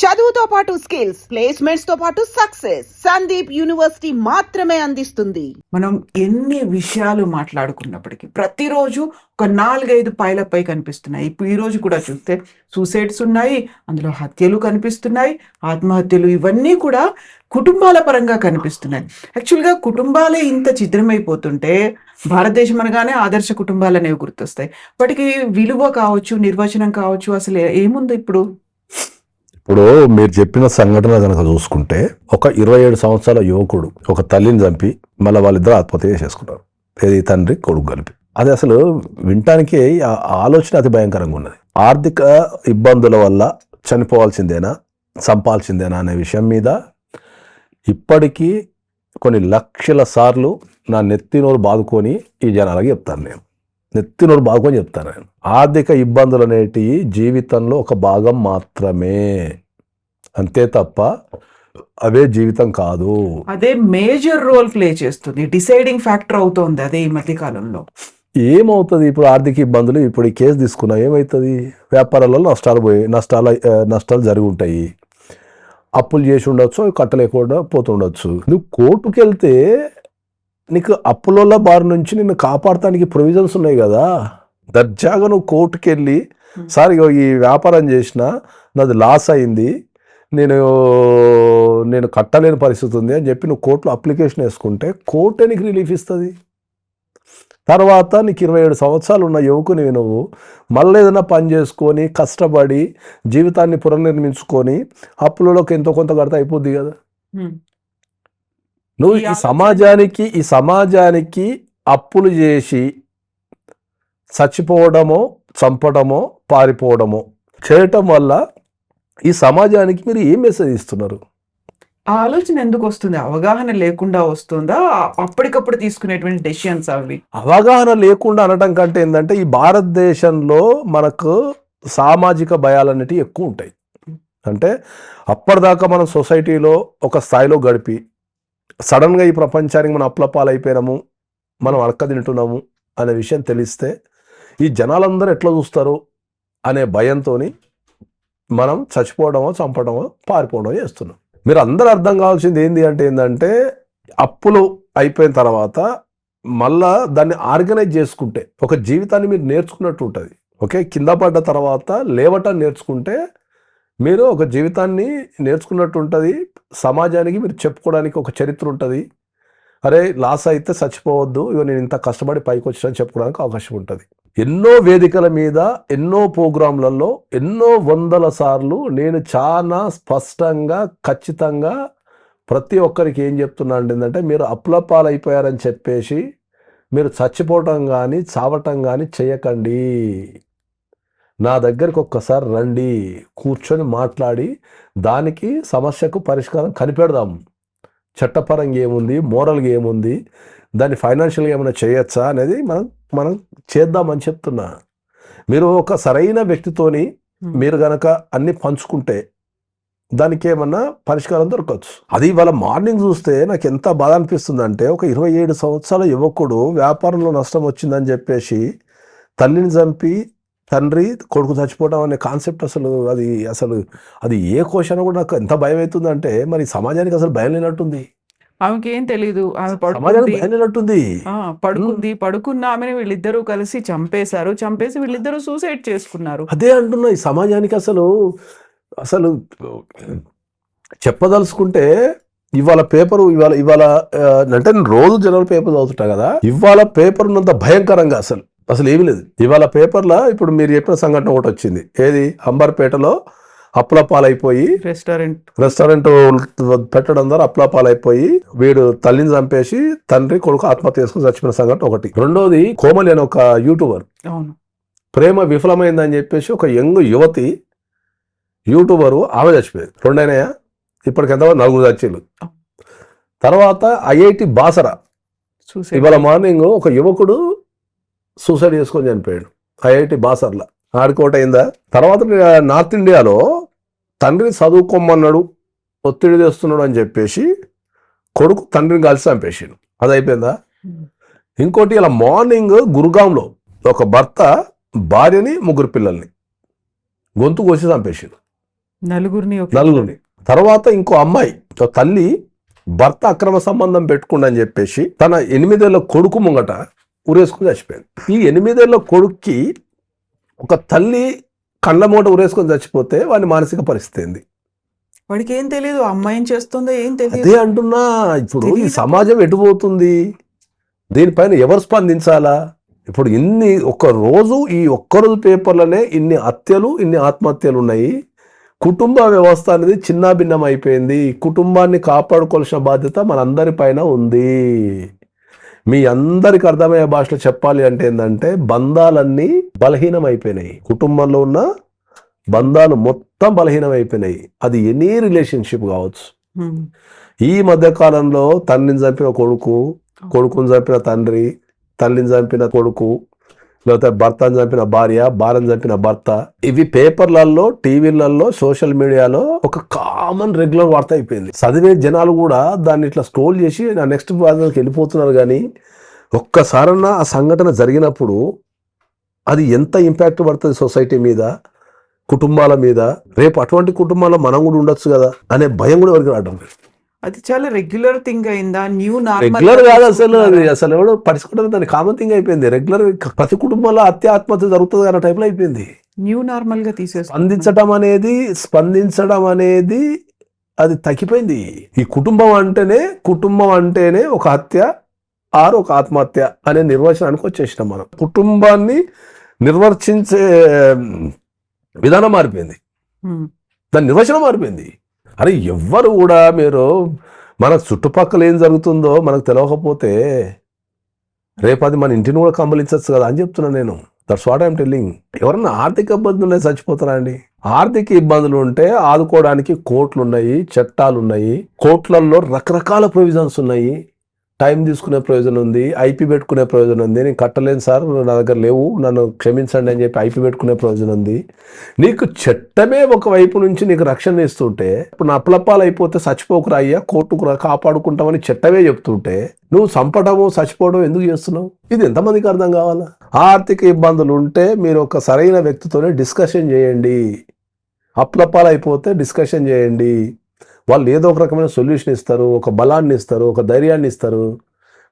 చదువుతో పాటు skills, placements తో పాటు సక్సెస్ సందీప్ యూనివర్సిటీ మాత్రమే అందిస్తుంది. మనం ఎన్ని విషయాలు మాట్లాడుకున్నప్పటికీ ప్రతిరోజు ఒక 4-5 పైలపై కనిపిస్తున్నాయి. ఇప్పుడు ఈ రోజు కూడా చూస్తే సూసైడ్స్ ఉన్నాయి, అందులో హత్యలు కనిపిస్తున్నాయి, ఆత్మహత్యలు, ఇవన్నీ కూడా కుటుంబాల పరంగా కనిపిస్తున్నాయి. యాక్చువల్గా కుటుంబాలే ఇంత చిద్రమైపోతుంటే భారతదేశం అనగానే ఆదర్శ కుటుంబాలు అనేవి గుర్తొస్తాయి. వాటికి విలువ కావచ్చు, నిర్వచనం కావచ్చు, అసలు ఏముంది ఇప్పుడు? ఇప్పుడు మీరు చెప్పిన సంఘటన కనుక చూసుకుంటే, ఒక 27 సంవత్సరాల యువకుడు ఒక తల్లిని చంపి మళ్ళీ వాళ్ళిద్దరు ఆత్మహత్య చేసుకున్నారు. ఏది తండ్రి కొడుకు కలిపి. అది అసలు వినటానికి ఆలోచన అతి భయంకరంగా ఉన్నది. ఆర్థిక ఇబ్బందుల వల్ల చనిపోవాల్సిందేనా, చంపాల్సిందేనా అనే విషయం మీద ఇప్పటికీ కొన్ని లక్షల సార్లు నా నెత్తినోరు బాదుకొని ఈ జనాలకి చెప్తాను. నేను నెత్తినోరు బాదుకొని చెప్తాను. నేను ఆర్థిక ఇబ్బందులు అనేటివి జీవితంలో ఒక భాగం మాత్రమే, అంతే తప్ప అవే జీవితం కాదు. అదే మేజర్ రోల్ ప్లే చేస్తుంది, డిసైడింగ్ ఫ్యాక్టర్ అవుతోంది అదే ఈ మధ్య కాలంలో. ఏమవుతుంది ఇప్పుడు ఆర్థిక ఇబ్బందులు? ఇప్పుడు ఈ కేసు తీసుకున్నా ఏమవుతుంది? వ్యాపారాలలో నష్టాలు జరిగి ఉంటాయి. అప్పులు చేసి ఉండొచ్చు, కట్టలేకుండా పోతుండొచ్చు. నువ్వు కోర్టుకు వెళ్తే నీకు అప్పుల బారి నుంచి నిన్ను కాపాడటానికి ప్రొవిజన్స్ ఉన్నాయి కదా. దర్జాగా నువ్వు కోర్టుకు వెళ్ళి, సార్ ఈ వ్యాపారం చేసిన నాది లాస్ అయింది, నేను కట్టలేని పరిస్థితి ఉంది అని చెప్పి నువ్వు కోర్టులో అప్లికేషన్ వేసుకుంటే కోర్టే నీకు రిలీఫ్ ఇస్తుంది. తర్వాత నీకు 27 సంవత్సరాలు ఉన్న యువకుని నువ్వు మళ్ళీ ఏదైనా పని చేసుకొని కష్టపడి జీవితాన్ని పునర్నిర్మించుకొని అప్పులలోకి ఎంతో కొంత కడితే అయిపోద్ది కదా. నువ్వు ఈ సమాజానికి అప్పులు చేసి చచ్చిపోవడమో, చంపడమో, పారిపోవడమో చేయటం వల్ల ఈ సమాజానికి మీరు ఏం మెసేజ్ ఇస్తున్నారు? ఆ ఆలోచన ఎందుకు వస్తుంది? అవగాహన లేకుండా వస్తుందా? అప్పటికప్పుడు తీసుకునేటువంటి డెసిషన్స్ అవి? అవగాహన లేకుండా అనడం కంటే ఏంటంటే, ఈ భారతదేశంలో మనకు సామాజిక భయాలన్నిటివి ఎక్కువ ఉంటాయి. అంటే అప్పటిదాకా మనం సొసైటీలో ఒక స్థాయిలో గడిపి సడన్గా ఈ ప్రపంచానికి మనం అప్లపాలైపోయినాము, మనం అడక్క తింటున్నాము అనే విషయం తెలిస్తే ఈ జనాలందరూ ఎట్లా చూస్తారు అనే భయంతో మనం చచ్చిపోవడమో, చంపడమో, పారిపోవడమో చేస్తున్నాం. మీరు అందరూ అర్థం కావాల్సింది ఏంటంటే అప్పులు అయిపోయిన తర్వాత మళ్ళా దాన్ని ఆర్గనైజ్ చేసుకుంటే ఒక జీవితాన్ని మీరు నేర్చుకున్నట్టు ఉంటుంది. ఓకే, కింద పడ్డ తర్వాత లేవటాన్ని నేర్చుకుంటే మీరు ఒక జీవితాన్ని నేర్చుకున్నట్టు ఉంటుంది. సమాజానికి మీరు చెప్పుకోవడానికి ఒక చరిత్ర ఉంటుంది. అరే లాస్ అయితే చచ్చిపోవద్దు, ఇక నేను ఇంత కష్టపడి పైకి వచ్చానని చెప్పుకోవడానికి అవకాశం ఉంటుంది. ఎన్నో వేదికల మీద, ఎన్నో ప్రోగ్రాంలలో, ఎన్నో వందల సార్లు నేను చాలా స్పష్టంగా, ఖచ్చితంగా ప్రతి ఒక్కరికి ఏం చెప్తున్నా అంటే, మీరు అప్లపాలైపోయారని చెప్పేసి మీరు చచ్చిపోవటం కానీ చావటం కానీ చేయకండి. నా దగ్గరికి ఒక్కసారి రండి, కూర్చొని మాట్లాడి దానికి సమస్యకు పరిష్కారం కనిపెడదాం. చట్టపరంగా ఏముంది, మోరల్గా ఏముంది, దాన్ని ఫైనాన్షియల్గా ఏమైనా చేయొచ్చా అనేది మనం చేద్దామని చెప్తున్నా. మీరు ఒక సరైన వ్యక్తితోని మీరు గనక అన్ని పంచుకుంటే దానికి ఏమన్నా పరిష్కారం దొరకవచ్చు. అది ఇవాళ మార్నింగ్ చూస్తే నాకు ఎంత బాధ అనిపిస్తుంది అంటే, ఒక 27 సంవత్సరాల యువకుడు వ్యాపారంలో నష్టం వచ్చిందని చెప్పేసి తల్లిని చంపి తండ్రి కొడుకు చచ్చిపోవడం అనే కాన్సెప్ట్ అసలు అది ఏ క్వశ్చన్ కూడా నాకు ఎంత భయం అవుతుందంటే, మరి సమాజానికి అసలు భయం లేనట్టుంది. ఆమెకి ఏం తెలీదు, ఆమె పడుకున్న ఆమెను వీళ్ళిద్దరూ కలిసి చంపేసి వీళ్ళిద్దరూ సూసైడ్ చేసుకున్నారు. అదే అంటున్నా, ఈ సమాజానికి అసలు చెప్పదలుచుకుంటే ఇవాళ అంటే రోజు జనరల్ పేపర్ చదువుతుంటా కదా, ఇవాళ పేపర్ ఉన్నంత భయంకరంగా అసలు ఏమీ లేదు. ఇవాళ పేపర్లో ఇప్పుడు మీరు చెప్పిన సంఘటన ఒకటి వచ్చింది. ఏది? అంబర్పేటలో అప్లపాలైపోయి రెస్టారెంట్ పెట్టడం ద్వారా అప్లపాలైపోయి వీడు తల్లిని చంపేసి తండ్రి కొడుకు ఆత్మహత్య చేసుకుని చచ్చిపోయిన సంఘటన ఒకటి. రెండోది, కోమలి అని ఒక యూట్యూబర్ ప్రేమ విఫలమైందని చెప్పేసి ఒక యంగ్ యువతి యూట్యూబరు ఆమె చచ్చిపోయింది. రెండైనాయా? ఇప్పటికి ఎంతమంది? 4 చచ్చిలు. తర్వాత ఐఐటి బాసరా ఇవాళ మార్నింగ్ ఒక యువకుడు సూసైడ్ చేసుకొని చనిపోయాడు ఐఐటి బాసర్లా. ఆడుకోట అయిందా? తర్వాత నార్త్ ఇండియాలో తండ్రిని చదువుకోమన్నాడు, ఒత్తిడి చేస్తున్నాడు అని చెప్పేసి కొడుకు తండ్రిని కలిసి చంపేసాడు. అది అయిపోయిందా? ఇంకోటి, ఇలా మార్నింగ్ గురుగాంలో ఒక భర్త భార్యని 3 పిల్లల్ని గొంతు కోసి చంపేసాడు. నలుగురిని నలుగురిని. తర్వాత ఇంకో అమ్మాయి, ఒక తల్లి భర్త అక్రమ సంబంధం పెట్టుకుండని చెప్పేసి తన 8 ఏళ్ల కొడుకు ముంగట ఉరేసుకుని చచ్చిపోయింది. ఈ 8 ఏళ్ల కొడుక్కి ఒక తల్లి కళ్ళ మూట ఉరేసుకొని చచ్చిపోతే వాని మానసిక పరిస్థితి ఏంది? వాడికి ఏం తెలియదు, అమ్మాయిని చేస్తుందో ఏం తెలియదు. అదే అంటున్నా, ఇప్పుడు ఈ సమాజం ఎటుపోతుంది? దీనిపైన ఎవరు స్పందించాలా? ఇప్పుడు ఈ ఒక్కరోజు పేపర్లోనే ఇన్ని హత్యలు, ఇన్ని ఆత్మహత్యలు ఉన్నాయి. కుటుంబ వ్యవస్థ అనేది చిన్నాభిన్నం అయిపోయింది. కుటుంబాన్ని కాపాడుకోవాల్సిన బాధ్యత మనందరి పైన ఉంది. మీ అందరికి అర్థమయ్యే భాషలో చెప్పాలి అంటే ఏంటంటే, బంధాలన్నీ బలహీనం అయిపోయినాయి. కుటుంబంలో ఉన్న బంధాలు మొత్తం బలహీనం అయిపోయినాయి. అది ఎనీ రిలేషన్షిప్ కావచ్చు. ఈ మధ్య కాలంలో తండ్రిని చంపిన కొడుకు, కొడుకుని చంపిన తండ్రి, తల్లిని చంపిన కొడుకు, లేకపోతే భర్తను చంపిన భార్య, భార్యను చంపిన భర్త, ఇవి పేపర్లలో, టీవీలలో, సోషల్ మీడియాలో ఒక కామన్ రెగ్యులర్ వార్త అయిపోయింది. చదివే జనాలు కూడా దాన్ని ఇట్లా స్క్రోల్ చేసి నా నెక్స్ట్ ప్రాంతానికి వెళ్ళిపోతున్నారు. కానీ ఒక్కసారన్నా ఆ సంఘటన జరిగినప్పుడు అది ఎంత ఇంపాక్ట్ పడుతుంది సొసైటీ మీద, కుటుంబాల మీద. రేపు అటువంటి కుటుంబాల్లో మనం కూడా ఉండొచ్చు కదా అనే భయం కూడా ఎవరికి రావడం లేదు. అది చాలా రెగ్యులర్ థింగ్ అయిందా? రెగ్యులర్ కాదు అసలు, అది అసలు ఎవడో పడుచుకుంటారు, దాని కామన్ థింగ్ అయిపోయింది. రెగ్యులర్ ప్రతి కుటుంబంలో ఆత్మహత్య జరుగుతుంది అన్న టైప్లో అయిపోయింది. న్యూ నార్మల్ గా స్పందించడం అనేది అది తగ్గిపోయింది. ఈ కుటుంబం అంటేనే ఒక హత్య ఆరు ఒక ఆత్మహత్య అనే నిర్వచనానికి వచ్చేసినాం మనం. కుటుంబాన్ని నిర్వచించే విధానం మారిపోయింది, దాని నిర్వచనం మారిపోయింది. అరే ఎవ్వరు కూడా మీరు మన చుట్టుపక్కల ఏం జరుగుతుందో మనకు తెలియకపోతే రేపు అది మన ఇంటిని కూడా కంబలించచ్చు కదా అని చెప్తున్నాను నేను. That's what I'm telling. ఎవరన్నా ఆర్థిక ఇబ్బందులు చచ్చిపోతారా అండి? ఆర్థిక ఇబ్బందులు ఉంటే ఆదుకోవడానికి కోర్టులు ఉన్నాయి, చట్టాలు ఉన్నాయి. కోర్టులలో రకరకాల ప్రొవిజన్స్ ఉన్నాయి. టైం తీసుకునే ప్రయోజనం ఉంది, ఐపీ పెట్టుకునే ప్రయోజనం ఉంది. నేను కట్టలేను సార్, నా దగ్గర లేవు, నన్ను క్షమించండి అని చెప్పి ఐపీ పెట్టుకునే ప్రయోజనం ఉంది. నీకు చట్టమే ఒకవైపు నుంచి నీకు రక్షణ ఇస్తుంటే, ఇప్పుడు నా అప్లప్పాలు అయిపోతే చచ్చిపోకురా అయ్యా, కోర్టుకు కాపాడుకుంటామని చట్టమే చెప్తుంటే నువ్వు చంపడము చచ్చిపోవడం ఎందుకు చేస్తున్నావు? ఇది ఎంతమందికి అర్థం కావాలా? ఆర్థిక ఇబ్బందులు ఉంటే మీరు ఒక సరైన వ్యక్తితోనే డిస్కషన్ చేయండి. అప్లప్పాలు అయిపోతే డిస్కషన్ చేయండి. వాళ్ళు ఏదో ఒక రకమైన సొల్యూషన్ ఇస్తారు, ఒక బలాన్ని ఇస్తారు, ఒక ధైర్యాన్ని ఇస్తారు,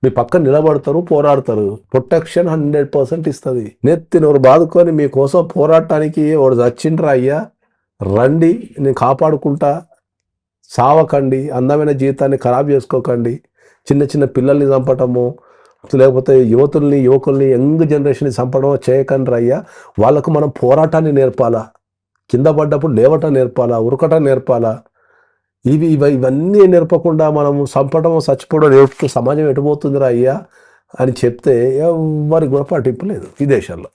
మీ పక్కన నిలబడతారు, పోరాడతారు. ప్రొటెక్షన్ 100% ఇస్తుంది. నెత్తి నోరు బాదుకొని మీకోసం పోరాటానికి వాడు చచ్చిండ్రా అయ్యా, రండి, నేను కాపాడుకుంటా, సావకండి, అందమైన జీవితాన్ని ఖరాబ్ చేసుకోకండి, చిన్న చిన్న పిల్లల్ని చంపటము, లేకపోతే యువకుల్ని యంగ్ జనరేషన్ని చంపడం చేయకండి అయ్యా. వాళ్ళకు మనం పోరాటాన్ని నేర్పాలా, కింద పడ్డప్పుడు లేవటం నేర్పాలా, ఉరకటం నేర్పాలా. ఇవన్నీ నేర్పకుండా మనము చంపడం చచ్చిపోవడం నేర్పుతూ సమాజం ఎటుపోతుందిరా అయ్యా అని చెప్తే ఎవరికి కూడా పట్టింపు లేదు ఈ దేశంలో.